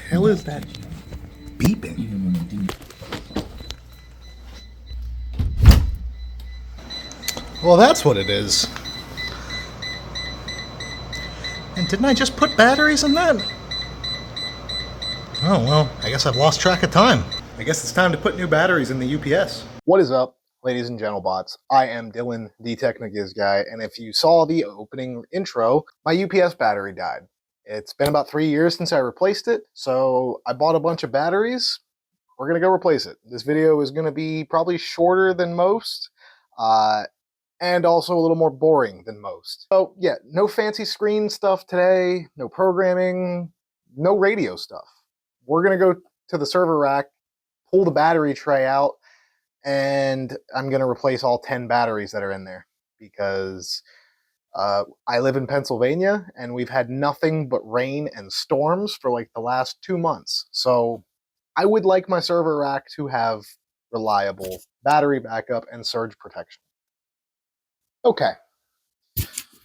hell is that beeping? Even when it didn't. Well, that's what it is. And didn't I just put batteries in that? Oh, well, I guess I've lost track of time. I guess it's time to put new batteries in the UPS. What is up, ladies and gentlebots? I am Dylan, the Technigiz guy, and if you saw the opening intro, my UPS battery died. It's been about 3 years since I replaced it, so I bought a bunch of batteries. We're gonna go replace it. This video is gonna be probably shorter than most, and also a little more boring than most. So yeah, no fancy screen stuff today, no programming, no radio stuff. We're gonna go to the server rack, pull the battery tray out, and I'm gonna replace all 10 batteries that are in there because I live in Pennsylvania and we've had nothing but rain and storms for like the last 2 months. So I would like my server rack to have reliable battery backup and surge protection. Okay,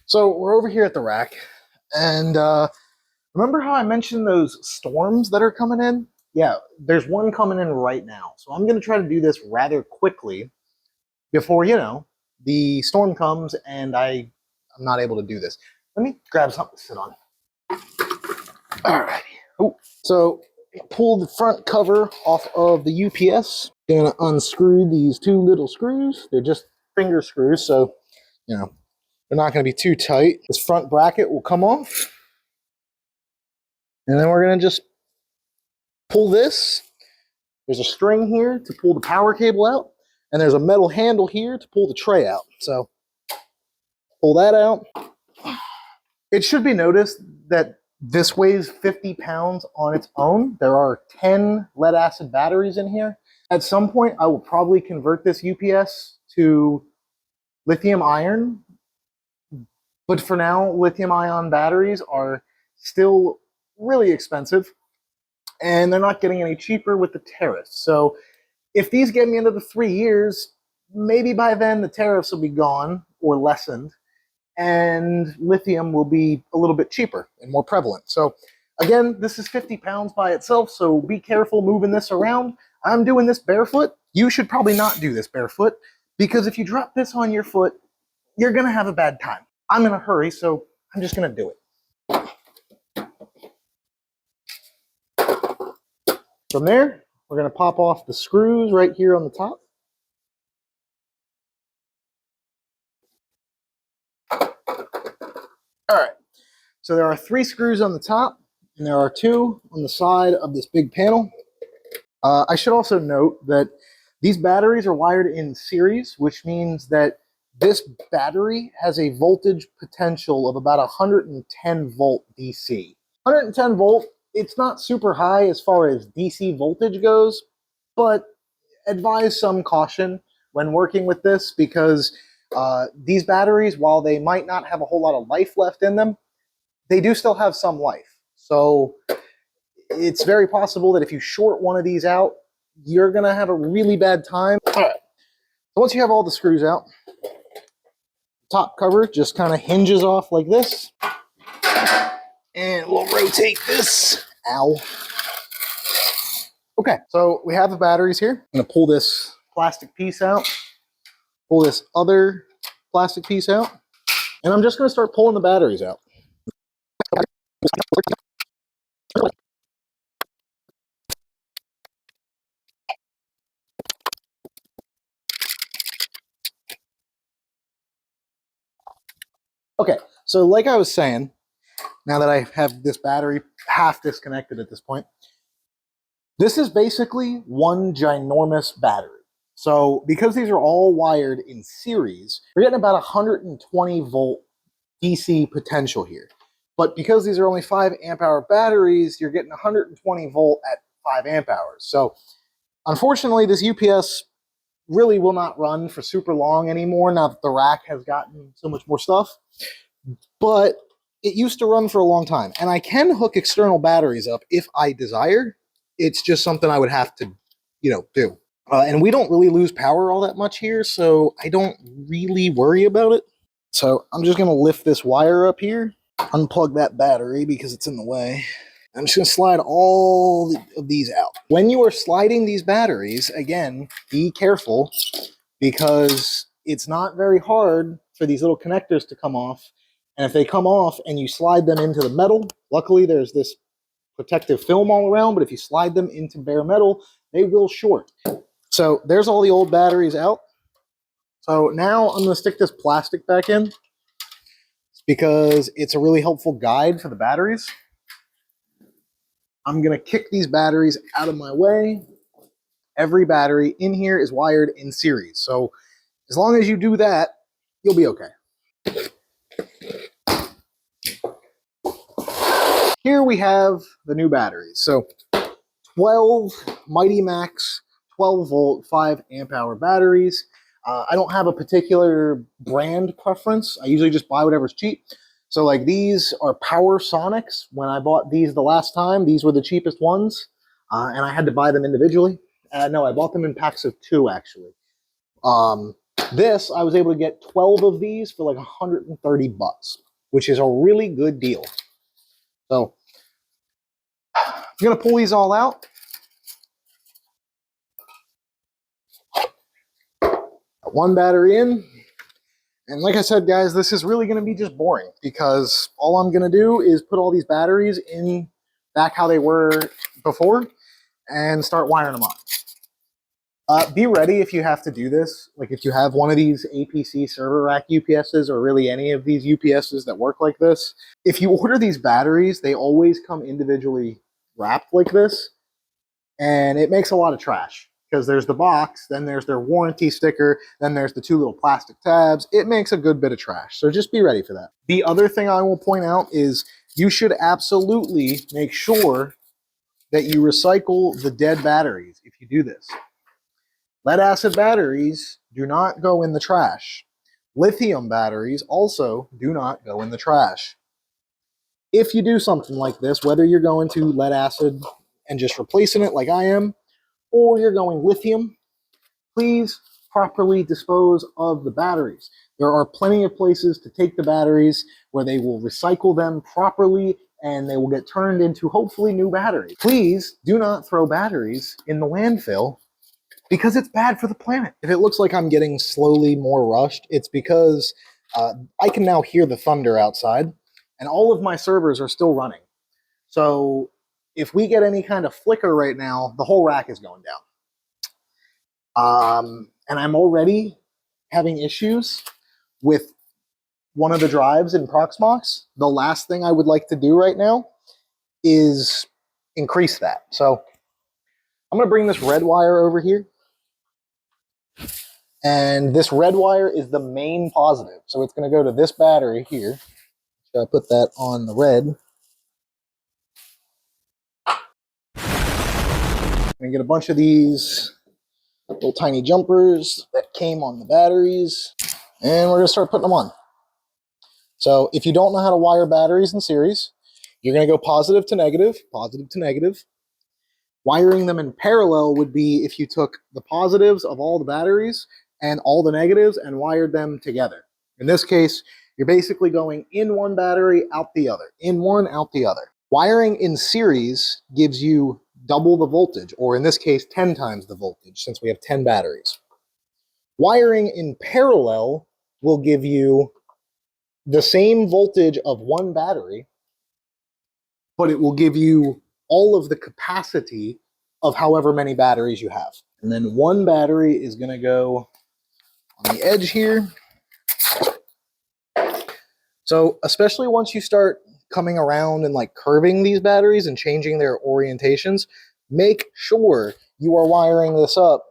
so we're over here at the rack, and remember how I mentioned those storms that are coming in? Yeah, there's one coming in right now. So I'm going to try to do this rather quickly before, the storm comes and I'm not able to do this. Let me grab something to sit on. All right. Ooh. So pull the front cover off of the UPS. Gonna unscrew these two little screws. They're just finger screws, so they're not going to be too tight. This front bracket will come off. And then we're going to just pull this. There's a string here to pull the power cable out. And there's a metal handle here to pull the tray out. So pull that out. It should be noticed that this weighs 50 pounds on its own. There are 10 lead acid batteries in here. At some point, I will probably convert this UPS to lithium ion. But for now, lithium-ion batteries are still really expensive, and they're not getting any cheaper with the tariffs. So if these get me into the 3 years, maybe by then the tariffs will be gone or lessened, and lithium will be a little bit cheaper and more prevalent. So again, this is 50 pounds by itself, so be careful moving this around. I'm doing this barefoot. You should probably not do this barefoot, because if you drop this on your foot, you're going to have a bad time. I'm in a hurry, so I'm just going to do it. From there, we're going to pop off the screws right here on the top. All right, so there are 3 screws on the top, and there are 2 on the side of this big panel. I should also note that these batteries are wired in series, which means that this battery has a voltage potential of about 110 volt DC. 110 volt, it's not super high as far as DC voltage goes, but advise some caution when working with this, because these batteries, while they might not have a whole lot of life left in them, they do still have some life. So it's very possible that if you short one of these out, you're going to have a really bad time. All right. So once you have all the screws out, top cover just kind of hinges off like this. And we'll rotate this. Ow. Okay, so we have the batteries here. I'm going to pull this plastic piece out, pull this other plastic piece out, and I'm just going to start pulling the batteries out. Okay, so like I was saying, now that I have this battery half disconnected at this point, this is basically one ginormous battery. So because these are all wired in series, we're getting about 120 volt DC potential here. But because these are only 5 amp hour batteries, you're getting 120 volt at 5 amp hours. So unfortunately, this UPS really will not run for super long anymore now that the rack has gotten so much more stuff. But it used to run for a long time. And I can hook external batteries up if I desire. It's just something I would have to, do. And we don't really lose power all that much here, so I don't really worry about it. So I'm just going to lift this wire up here, unplug that battery because it's in the way. I'm just going to slide all of these out. When you are sliding these batteries, again, be careful because it's not very hard for these little connectors to come off. And if they come off and you slide them into the metal, luckily there's this protective film all around, but if you slide them into bare metal, they will short. So there's all the old batteries out. So now I'm going to stick this plastic back in because it's a really helpful guide for the batteries. I'm going to kick these batteries out of my way. Every battery in here is wired in series. So as long as you do that, you'll be okay. Here we have the new batteries. So 12 Mighty Max 12 volt 5 amp hour batteries. I don't have a particular brand preference. I usually just buy whatever's cheap. So like these are Power Sonics. When I bought these the last time, these were the cheapest ones. And I had to buy them individually. No, I bought them in packs of 2 actually. This, I was able to get 12 of these for like 130 bucks, which is a really good deal. So I'm going to pull these all out. Got one battery in. And like I said, guys, this is really going to be just boring because all I'm going to do is put all these batteries in back how they were before and start wiring them up. Be ready if you have to do this. Like if you have one of these APC server rack UPSs or really any of these UPSs that work like this, if you order these batteries, they always come individually wrapped like this, and it makes a lot of trash because there's the box, then there's their warranty sticker, then there's the 2 little plastic tabs. It makes a good bit of trash, so just be ready for that. The other thing I will point out is you should absolutely make sure that you recycle the dead batteries if you do this. Lead acid batteries do not go in the trash. Lithium batteries also do not go in the trash. If you do something like this, whether you're going to lead acid and just replacing it like I am, or you're going lithium, please properly dispose of the batteries. There are plenty of places to take the batteries where they will recycle them properly and they will get turned into hopefully new batteries. Please do not throw batteries in the landfill because it's bad for the planet. If it looks like I'm getting slowly more rushed, it's because I can now hear the thunder outside and all of my servers are still running. So if we get any kind of flicker right now, the whole rack is going down. And I'm already having issues with one of the drives in Proxmox. The last thing I would like to do right now is increase that. So I'm going to bring this red wire over here. And this red wire is the main positive. So it's going to go to this battery here. So I put that on the red. I'm going to get a bunch of these little tiny jumpers that came on the batteries. And we're going to start putting them on. So if you don't know how to wire batteries in series, you're going to go positive to negative, positive to negative. Wiring them in parallel would be if you took the positives of all the batteries and all the negatives and wired them together. In this case, you're basically going in one battery, out the other. In one, out the other. Wiring in series gives you double the voltage, or in this case, 10 times the voltage, since we have 10 batteries. Wiring in parallel will give you the same voltage of one battery, but it will give you all of the capacity of however many batteries you have. And then one battery is going to go on the edge here. So especially once you start coming around and like curving these batteries and changing their orientations, make sure you are wiring this up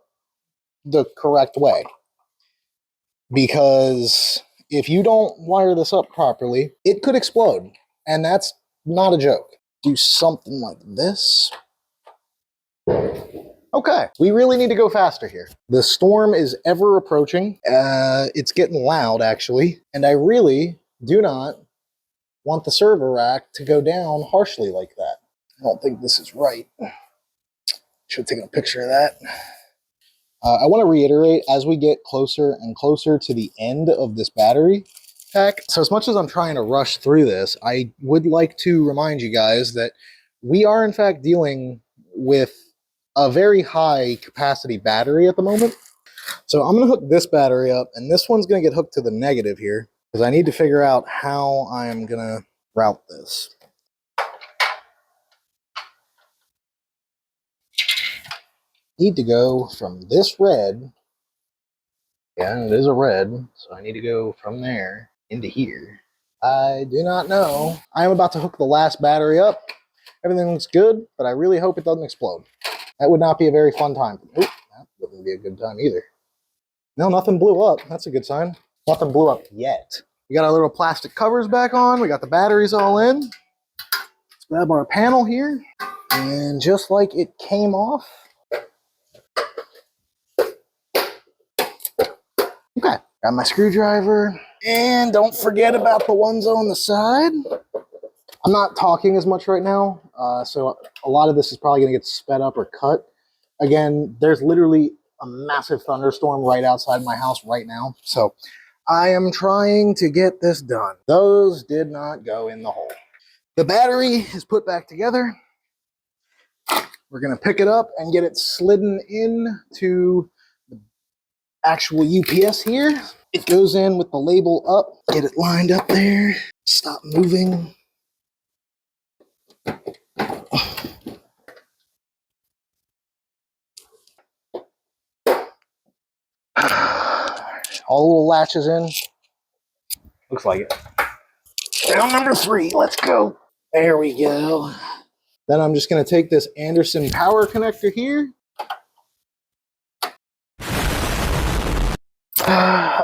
the correct way. Because if you don't wire this up properly, it could explode. And that's not a joke. Do something like this. Okay, we really need to go faster here. The storm is ever approaching. It's getting loud, actually. And I really do not want the server rack to go down harshly like that. I don't think this is right. Should have taken a picture of that. I want to reiterate, as we get closer and closer to the end of this battery pack, so as much as I'm trying to rush through this, I would like to remind you guys that we are in fact dealing with a very high capacity battery at the moment. So I'm going to hook this battery up, and this one's going to get hooked to the negative here, because I need to figure out how I'm going to route this. Need to go from this red, yeah, it is a red, so I need to go from there into here. I do not know. I am about to hook the last battery up. Everything looks good, but I really hope it doesn't explode. That would not be a very fun time. Oop, that wouldn't be a good time either. No, nothing blew up. That's a good sign. Nothing blew up yet. We got our little plastic covers back on. We got the batteries all in. Let's grab our panel here. And just like it came off. Okay, got my screwdriver. And don't forget about the ones on the side. I'm not talking as much right now, so a lot of this is probably going to get sped up or cut. Again, there's literally a massive thunderstorm right outside my house right now, so I am trying to get this done. Those did not go in the hole. The battery is put back together. We're going to pick it up and get it slidden into the actual UPS here. It goes in with the label up. Get it lined up there. Stop moving. All the little latches in. Looks like it. Round number 3. Let's go. There we go. Then I'm just going to take this Anderson power connector here.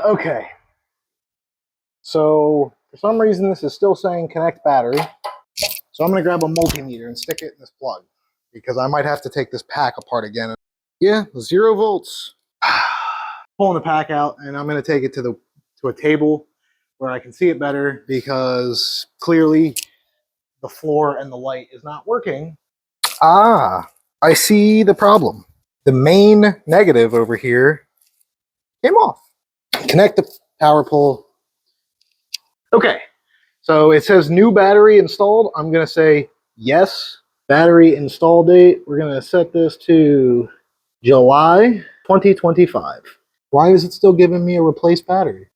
Okay. So for some reason this is still saying connect battery. So I'm going to grab a multimeter and stick it in this plug, because I might have to take this pack apart again. Yeah, 0 volts. Pulling the pack out, and I'm going to take it to a table where I can see it better, because clearly the floor and the light is not working. Ah, I see the problem. The main negative over here came off. Connect the power pole. Okay, so it says new battery installed. I'm going to say yes. Battery install date, we're going to set this to July 2025. Why is it still giving me a replaced battery?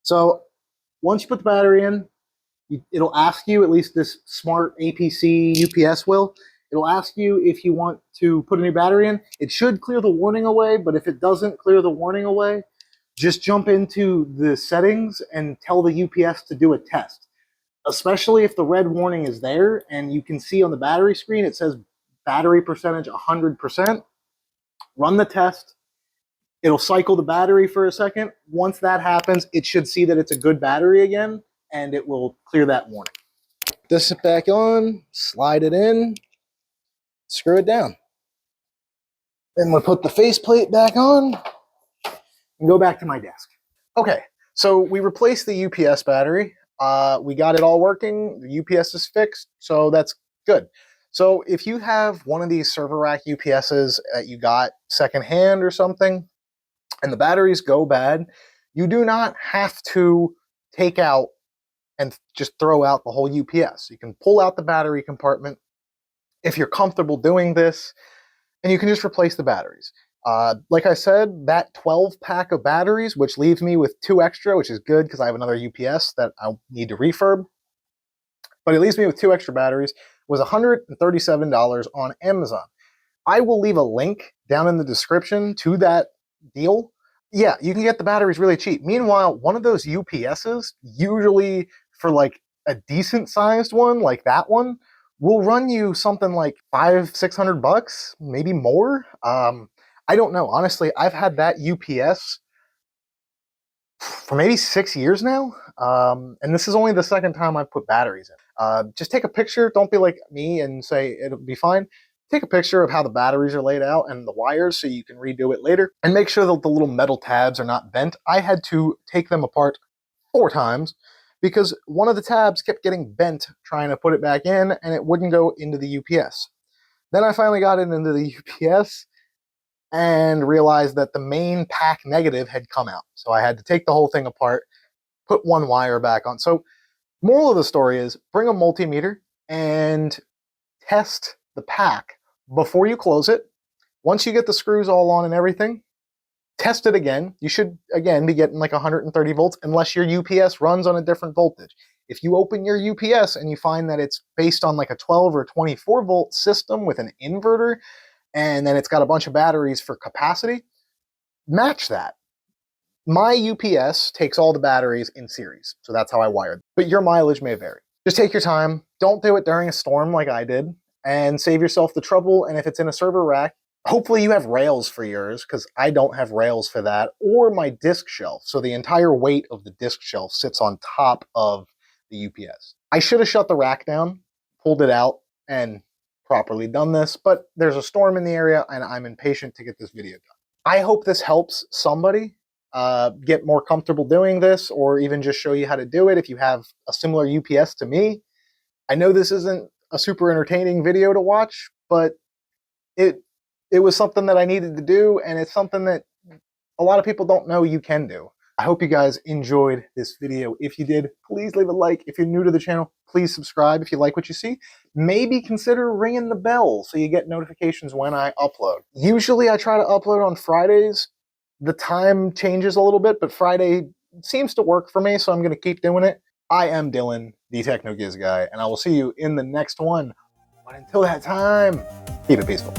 So once you put the battery in, it'll ask you, at least this smart APC UPS will, it'll ask you if you want to put a new battery in. It should clear the warning away, but if it doesn't clear the warning away, just jump into the settings and tell the UPS to do a test. Especially if the red warning is there and you can see on the battery screen it says battery percentage 100%. Run the test. It'll cycle the battery for a second. Once that happens, it should see that it's a good battery again, and it will clear that warning. This back on, slide it in, screw it down. Then we'll put the faceplate back on and go back to my desk. Okay, so we replaced the UPS battery. We got it all working. The UPS is fixed, so that's good. So if you have one of these server rack UPSs that you got secondhand or something, and the batteries go bad, you do not have to take out and just throw out the whole UPS. You can pull out the battery compartment if you're comfortable doing this, and you can just replace the batteries. Like I said, that 12 pack of batteries, which leaves me with 2 extra, which is good because I have another UPS that I'll need to refurb, but it leaves me with 2 extra batteries, was $137 on Amazon. I will leave a link down in the description to that deal. Yeah, you can get the batteries really cheap. Meanwhile, one of those UPSs, usually for like a decent sized one like that one, will run you something like $500-600, maybe more. I don't know. Honestly, I've had that UPS for maybe 6 years now. And this is only the second time I've put batteries in. Just take a picture. Don't be like me and say it'll be fine. take a picture of how the batteries are laid out and the wires so you can redo it later, and make sure that the little metal tabs are not bent. I had to take them apart 4 times because one of the tabs kept getting bent trying to put it back in and it wouldn't go into the UPS. Then I finally got it into the UPS and realized that the main pack negative had come out. So I had to take the whole thing apart, put one wire back on. So moral of the story is bring a multimeter and test the pack before you close it. Once you get the screws all on and everything, test it again. You should, again, be getting like 130 volts unless your UPS runs on a different voltage. If you open your UPS and you find that it's based on like a 12 or 24 volt system with an inverter, and then it's got a bunch of batteries for capacity, match that. My UPS takes all the batteries in series, so that's how I wired them. But your mileage may vary. Just take your time. Don't do it during a storm like I did, and save yourself the trouble. And if it's in a server rack, hopefully you have rails for yours, because I don't have rails for that, or my disk shelf. So the entire weight of the disk shelf sits on top of the UPS. I should have shut the rack down, pulled it out, and properly done this, but there's a storm in the area and I'm impatient to get this video done. I hope this helps somebody get more comfortable doing this, or even just show you how to do it if you have a similar UPS to me. I know this isn't a super entertaining video to watch, but it was something that I needed to do, and it's something that a lot of people don't know you can do. I hope you guys enjoyed this video. If you did, please leave a like. If you're new to the channel, please subscribe if you like what you see. Maybe consider ringing the bell so you get notifications when I upload. Usually I try to upload on Fridays. The time changes a little bit, but Friday seems to work for me, so I'm going to keep doing it. I am Dylan, the Techno Giz Guy, and I will see you in the next one. But until that time, keep it peaceful.